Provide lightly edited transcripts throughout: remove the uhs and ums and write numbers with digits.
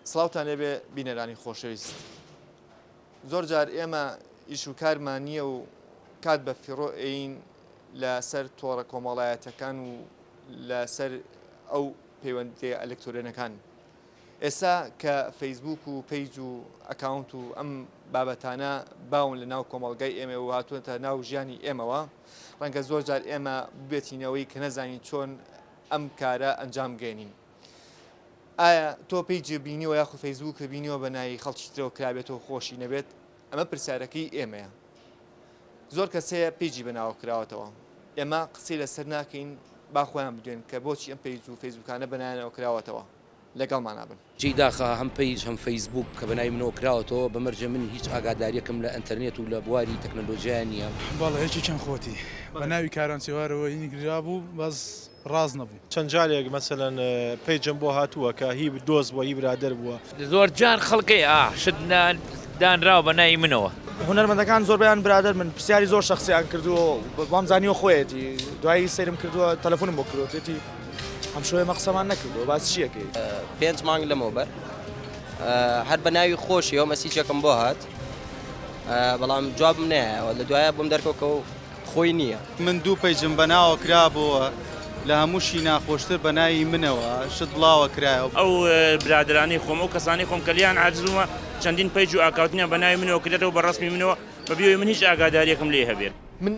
سڵاوتان لێبێ بینەرانی خۆشەویست. زۆر جار ئێمە ئیش و کارمان نییە و کات بە فیڕۆئین لەسەر تۆڕە کۆمەڵایەتەکان و لەسەر ئەو پەیوەندیە ئەلکترۆنەکان. ئێستا کە فەیسبوک و پەیج و ئەکاونت و ئەم بابەتانە باون لە ناو کۆمەڵگای ئێمە و هاتوونەتە ناو ژیانی ئێمەوە، ڕەنگە زۆر جار ئێمە ببێتینەوەی کە نەزانین چۆن ئەم کارە ئەنجام گەێنین. ئایا تۆ پەیجی بینیوە یاخود فەیسبووکە بینیوە بە ناوی خەڵکی ترەوە کرابێتەوە خۆشی نەبێت؟ ئەمە پرسیارەکەی ئێمەیە. زۆر کەسەیە پەیجی بەناوە کراوەتەوە. ئێمە قسەی لەسەر ناکەین، با خۆیان بدوێن کە بۆچی ئەم پەیج و فەیسبوکانە بەنایانەوە کراوەتەوە. لەگەڵمان نابن. جێداخە هەم پەیج هەم فەیسبوک کە بەناوی منەوە کراوەتەوە بەمەرجە من هیچ ئاگاداریەکەم لە ئەنتەرنێت و لە بواری تەکنۆلۆژیای نییە. بەڵێ هیچی چەند خۆتی بەناوی کاران سێوارەوە هینی گرا بوو باز ڕاز نەبوو. چەند جارێک مەسەلەن پەیجم بۆ هاتووە کە هی دۆست بووە هی برادر بووە. زۆر جار خەڵکی شت دانراوە بە ناوی منەوە. هونەرمەندەکان زۆربیان برادر من پرسیاری زۆر شخصیان کردووە بام زانیوە خۆیەتی دوایی سەیرم کردووە تەلەفۆنم بۆ کردوێتی ئەم شوێ مە قسەمان نەکردووە باس چیەکەی 5 مانگ لەمەوبەر هەر بە ناوی خۆشیەوە مەسیجێکم بۆ هات بەڵام جوابم نایەوە لە دوایە بۆم دەرکەوە و خۆی نییە. من دوو پەیجم بەناوە کرابەوە لە هەمووشی ناخۆشتر بە ناوی منەوە شت بڵاوە کرایەوە. ئەو برادرانی خۆم ئەو کەسانی خۆم کە لیان عاجزومە چەندین پەیج و ئاکاوتنیان بە ناوی منەوە کردێتەوە بە ڕسمی منەوە بەبێ من هیچ ئاگاداریەکەم لێ هەبێت. من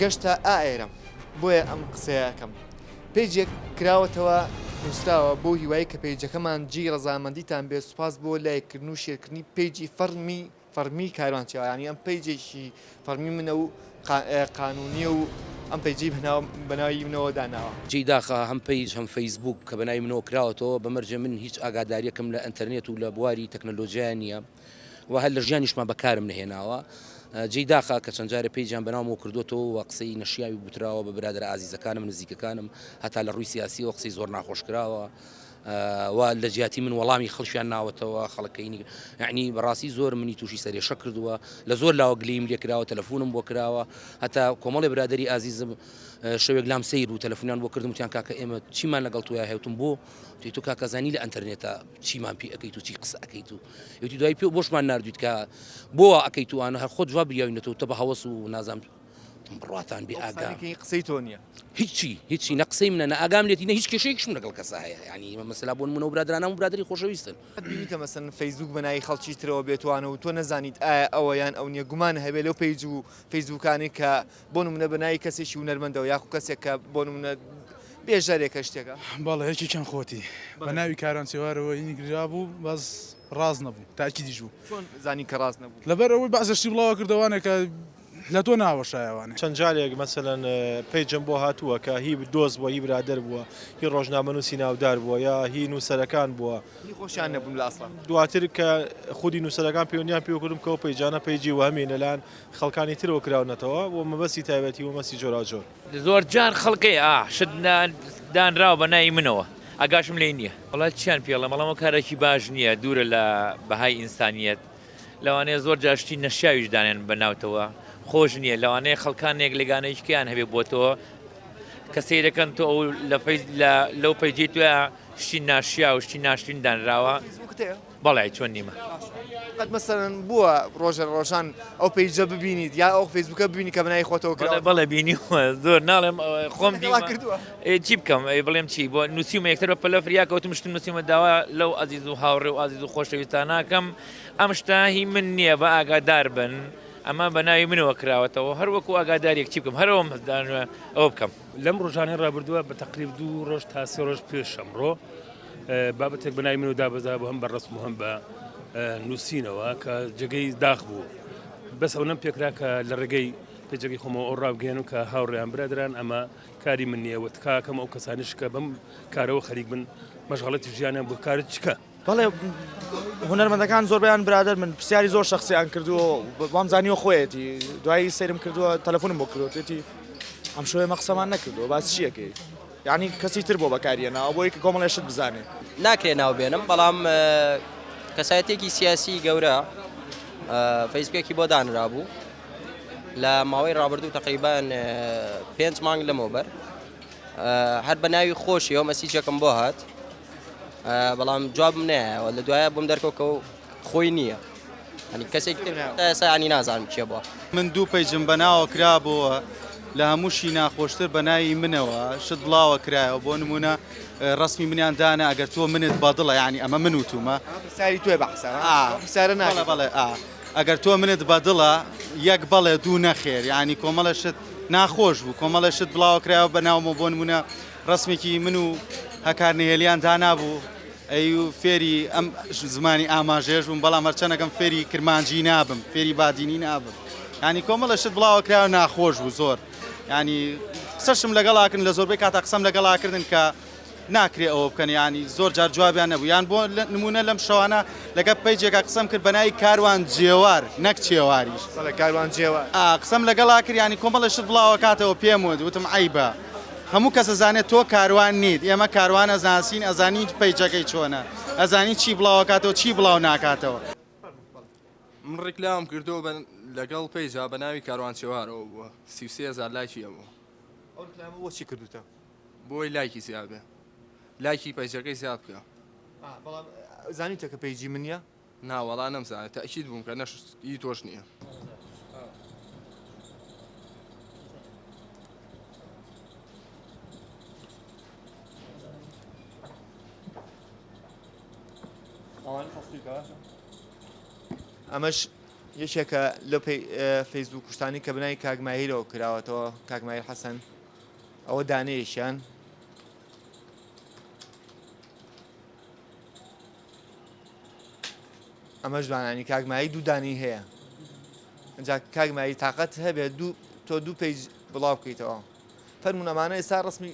گەشتە ئائێرەم بۆیە ئەم قسەیەکەم. پێیجێک کراوەتەوە نووسراوە بۆ هیوایی کە پێیجەکەمان جی ڕەزامەندیتان بێ سوپاس بۆ لایکردن و شێرکردنی پێیجی فەرمی کاروانچیەوە، ینی ئەم پەیجێکی فەرمی منە و قانونیە و ئەم پەیجی بەناوی منەوە داناوە. جێداخە هەم پەیج هەم فەیسبوک کە بەناوی منەوە کراوەتەوە بەمەرجە من هیچ ئاگاداریەکەم لە ئەنتەرنێت و لە بواری تەکنۆلۆژیای نییە و هەر لە ژیانیشمان بەکارم نهێناوە. جێداخە کە چەند جارە پەیجیان بەناومەوە کردوێتەوە و قسەی نەشیاوی بوتراوە بە برادرە ئازیزەکانم نزیکەکانم هەتا لە ڕووی سیاسیەوە قسەی زۆر ناخۆش کراوە و لە جیاتی من وەڵامی خەڵکیان ناوەتەوە خەڵکەینی یعنی بەڕاستی زۆر منی تووشی سەرێشە کردووە لە زۆر لاوە گلیم لێ کراوە تەلەفۆنم بۆ کراوە هەتا کۆمەڵی برادری ئازیزم شەوێک لام سیر و تەلەفۆنیان بۆ کردم وتیان کاکە ئێمە چیمان لەگەڵ تۆیە هێوتم بۆ تو کاکەزانی لە ئەنتەرنێتە چیمان پێ ئەەکەیت و چی قسە ئەەکەیت و یوتی دوای پێ بۆشمان نردویت کە بۆ ئەەکەیت وانە هەر خۆت جواب بیاوینەتەوە تە بە هەوەس و نازام بڕاتان بێ ئاگا قسەی تۆ نییە هیچی نەقسەی منە نە ئاگام لێتی نە هیچ کێشەیەکشم لەگەڵ کەسە هەیە ینی مەسەلا بۆن منە و برادرانە و برادری خۆشەویستن. بینیتە مەسەن فەیسبوک بەناوی خەڵکی ترەوە بێتوانە و تۆ نەزانیت ئایا ئەوە یان ئەو نییە گومان هەبێت لەو پەیج و فەیسبوکانی کە بۆ نمونە بەناوی کەسێکی هونەرمەندەوە یاخو کەسێک کە بۆ نمونە بێژارێکە شتێکە. بەڵێ هیچی چەند خۆتی بەناوی کاران سێوارەوە هینی گرا بوو باز ڕاز نەبوو تاکی دیژ بوو. چۆن زانی کە ڕاست نەبوو؟ لەبەر ئەوەی بەعزەشتی بڵاوە کردوانە کە لە تۆ ناوەشایەوانە. چەند جارێک مەسەلەن پەیجم بۆ هاتووە کە هی دۆست بووە هی برادر بووە هی ڕۆژنامەنووسی ناودار بووە یا هی نووسەرەکان بووە هی خۆشیان نەبوون لە ئەسڵا. دواتر کە خودی نووسەرەکان پەیوەندیان پێوەکردم کە ئەو پەیجانە پەیجی وهمین لەلایەن خەڵکانی ترەوە کراونەتەوە بۆ مەبەستی تایبەتی و مەسی جۆراجۆر. زۆر جار خەڵکی شت دانراوە بە ناوی منەوە ئاگاشم لێ نییە. وڵات چیان پێڵە مەڵەمە کارێکی باش نییە دوورە لە بەهای ئینسانیەت لەوانەیە زۆر جاشتی نەشیاویش دانێن بەناوتەوە خۆش نییە لەوانەیە خەڵکانێک لەگانەیەکیان هەبێ بۆتەوە کە سەیرەکەن تۆ لەو پەیجی توە شتی ناشیا و شتی ناشتین دانراوە بەڵێ چۆن نیمە. قەت مەسەرەن بووە ڕۆژە ڕۆژان ئەو پەیجە ببینیت یا ئەو فەیسبوکە ببینی کە بەناوی خۆتەوە کراوە؟ بەڵێ بینیوە زۆر ناڵێم خۆم کردووە چی بکەم بڵێم چی بۆ نووسیمە یەکتر بە پەلەفریا کەوتم شتم نووسیمە داوا لەو ئازیز و هاوڕێ و ئازیز و خۆشەویستان ناکەم ئەم شتە هی من نییە بە ئاگادار بن ئەمە بە ناوی منەوە کراوەتەوە هەر وەکو ئاگادارێک چی بکەم هەرەوە مەزدانوە ئەوە بکەم. لەم ڕۆژانەی ڕابردووە بە تەقریب 2 ڕۆژ تا 3 ڕۆژ پێش ئەمڕۆ بابەتێک بەناوی من و دابەزا بۆ هەم بە ڕسم و هەم بە نووسینەوە کە جێگەی داخ بوو بەس ئەو نەم پێکرا کە لە ڕێگەی پێجێکی خۆمەوە ئەو ڕابگەێن کە هاوڕێیان برادران ئەمە کاری من نییە وتکاکەم ئەو کەسانش کە بەم کارەوە خەریک بن مەشغەڵەتی ژیانیان بۆ کارت چکە. بەڵێ هونەرمەندەکان زۆربیان برادر من پرسیاری زۆر شخصیان کردووە بام زانیوە خۆیەتی دوایی سەیرم کردووە تەلەفۆنم بۆ کردوێتی ئەم شوێ مە قسەمان نەکردووە باس چیەکەی یعنی کەسی تر بۆ بەکارێنە بۆی کە کۆمەڵێ شت بزانێ ناکرێ ناو بێنم بەڵام کەسایەتێکی سیاسی گەورە فەیسبوکێکی بۆ دانرا بوو لە ماوەی ڕابردوو تقریبان 5 مانگ لەمەوبەر هەر بە ناوی خۆشیەوە مەسیجێکم بۆ هات بەڵام جواب نایەوە لە دوایە بۆم دەرکەوە و خۆی نییە ینی کەسێک ئێستا ینی نازانم چیە بووە من دوو پەیجم بەناوە کرابەوە لە هەمووشی ناخۆشتر بە ناوی منەوە شت بڵاوە کرایەوە بۆ نمونە ڕسمی منیان دانا ئەگەر تۆ منت بەدڵە ینی ئەمە من وتومە ساری توێ بەحسارە بەڵێ بەڵێ ئەگەر تۆ منت بەدڵە یەک بەڵێ دوو نەخێر ینی کۆمەڵە شت ناخۆش بوو کۆمەڵە شت بڵاوە کرایەوە بەناومە بۆ نمونە ڕسمێکی من و هەکار نهێلیان دانابوو ئەی و فێری ئەم زمانی ئاماژێژ بووم بەڵام هەرچەندەکەم فێری کرمانجی نابم فێری بادینی نابم ینی کۆمەڵە شت بڵاوە کرایەوە ناخۆش بوو زۆر ینی قسەشم لەگەڵاکردن لە زۆربەی کاتا قسەم لەگەڵاکردن کە ناکرێ ئەوە بکەن ینی زۆر جار جوابیان نەبوو یان بۆ نمونە لەم شەوانە لەگەڵ پەیجێکا قسەم کرد بەناوی کاروان جێوار نەک چێواریش کاروان جێوار قسەم لەگەڵا کرد ینی کۆمەڵە شت بڵاوە کاتەوە پێم وتم عیبە هەموو کەس ئەزانێت تۆ کاروان نیت ئێمە کاروان ئەزانسین ئەزانی پەیجەکەی چۆنە ئەزانی چی بڵاوە کاتەوە چی بڵاو ناکاتەوە من ڕێکلام کردو لەگەڵ پەیجا بە ناوی کاروان چێوارەوە بووە 33,000 لایکی هەبوو ئەو ڕێکلامە بۆ چی کردوتە بۆی لایکی زیاد بێ لایکی پەیجەکەی زیاد بکە بەڵام زانیتە کە پەیجی منیە ناوەڵا نەمزانێت تەئکید بووم کە هی تۆش نییە ئەمەش یەکێکە لە فەیسبوک کوشتانی کە بنای کاگماهیرەوە کراوەتەوە کاگماهیر حەسەن ئەوە دانەیەشیان ئەمە جوانانی کاگمایی دوو دانی هەیە ئەجا کاگمایی تااقەت هەبێت تۆ دوو پێیج بڵاو بکەیتەوە فەرمونون ئەمانە ئێستا ڕسمی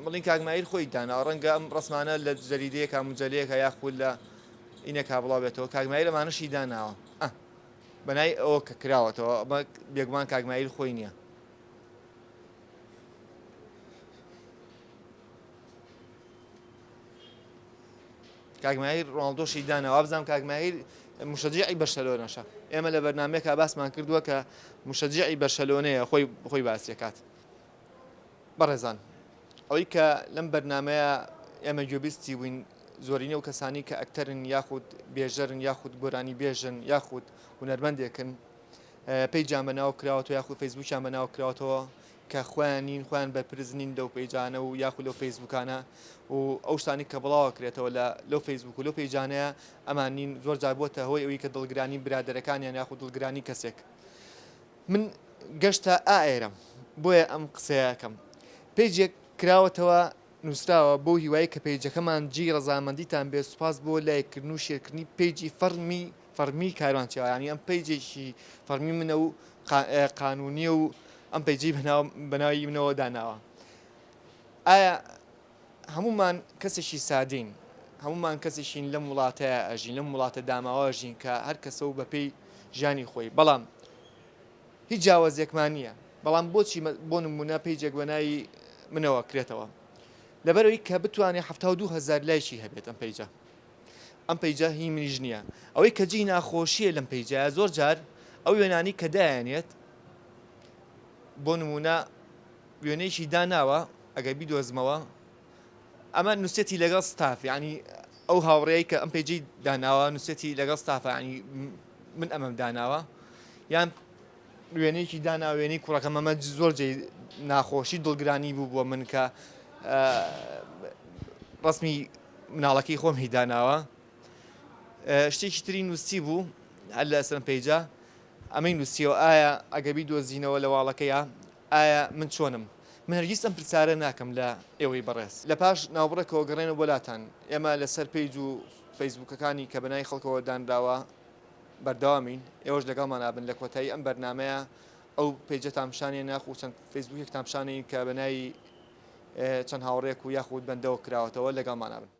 بڵین کاگمایر خۆی دانا ڕەنگە ئەم ڕسمانە لە جەریدەیەکە مجلەیەکە یاخود لە ئینەکا بڵاو بێتەوە کاگمایی لەمانەشی داناوە بەنای ئەوە کە کراوەتەوە ئەمە بێگومان کاگمایر خۆی نییە کاگماهیر ڕۆناڵدۆشی داناوە بزانام کاگماهیر مشجعی بەرشەلۆنەشە ئێمە لە بەرنمەیەکە باسمان کردووە کە مشجعی بەرشەلۆنەیە خۆی باسیەکات بەڕێزان ئەوەی کە لەم بەرنمەیە ئێمە گوێبیستی بووین زۆرینە و کەسانی کە ئەکتەرن یاخود بێژەرن یاخود گۆرانی بێژن یاخود هونەرمەندێکن پەیجیان بەناو کراوەتەوە یاخود فەیسبووکیان بەناو کراوەتەوە کە خۆیانین خۆیان بەرپرزنین لەو پەیجانە و یاخود لەو فەیسبووکانە و ئەو شتانی کە بڵاوەکرێتەوە لەو فەیسبووک و لەو پەیجانەیە ئەمان نین زۆر جار بۆتە هۆی ئەوەی کە دڵگرانی برادەرەکانیان یاخود دڵگرانی کەسێک من گەشتە ئائێرەم بۆیە ئەم قسەیەکەم پێیجێک کراوەتەوە نووسراوە بۆ هیوای کە پێیجەکەمان جی ڕەزامەندیتان بێ سوپاس بۆ لایکردن و شێرکردنی پێیجی فەرمی کاروانچێوارانی ئەم پەیجێکی فەرمی منە و قانونیە و ئەم پەیجی بەناوی منەوە داناوە ئایا هەمومان کەسێکی سادین هەمومان کەسێکین لەم وڵاتەیە ئەژین لەم وڵاتە داماوەژین کە هەر کەسە و بەپێی ژیانی خۆی بەڵام هیچ جیاوازێکمان نییە بەڵام بۆچی بۆ نمونە پەیجێک بەناوی منەوە کرێتەوە لەبەرەوەی کە بتوانێت 72,000 لایشی هەبێت ئەم پەیجە هی منیش نییە ئەوەی کە جی ناخۆشیە لەم پەیجە زۆر جار ئەو وێنانی کە دایانێت بۆ نمونە وێنەیەکی داناوە ئەگەر بیدۆزمەوە ئەمە نووسێتی لەگەڵ ستاف ینی ئەو هاوڕێی کە ئەم پێیجی داناوە نووسێتی لەگەڵ ستافە ینی من ئەمەم داناوە یان وێنەیەکی دانا وێنەی کوڕەکەم ئەمە زۆر جێ ناخۆشی دڵگرانی بوو بۆ من کە ڕسمی مناڵەکەی خۆم هی داناوە شتێکی تری نووسی بوو هەر لە ئەسەر پەیجە ئەمەی نووسیەوە ئایا ئەگەبی دۆزینەوە لە واڵەکەیە ئایا من چۆنم من هەرگیز ئەم پرسیارە ناکەم لە ئێوەی بەڕێز لە پاش ناوبڕێکەوە گەڕێنەوە بۆلاتان ئێمە لەسەر پەیج و فەیسبووکەکانی کە بەنای خەڵکەوە دانراوە بەردەوامین ئێوەش لەگەڵمان نابن لە کۆتایی ئەم بەرنمەیە ئەو پەیجە تامشانێ ناخ و چەند فەیسبووکێک تامشانەی کە بەنای چەند هاوڕێک و یاخود بەندەوە کراوەتەوە لەگەڵمان نابن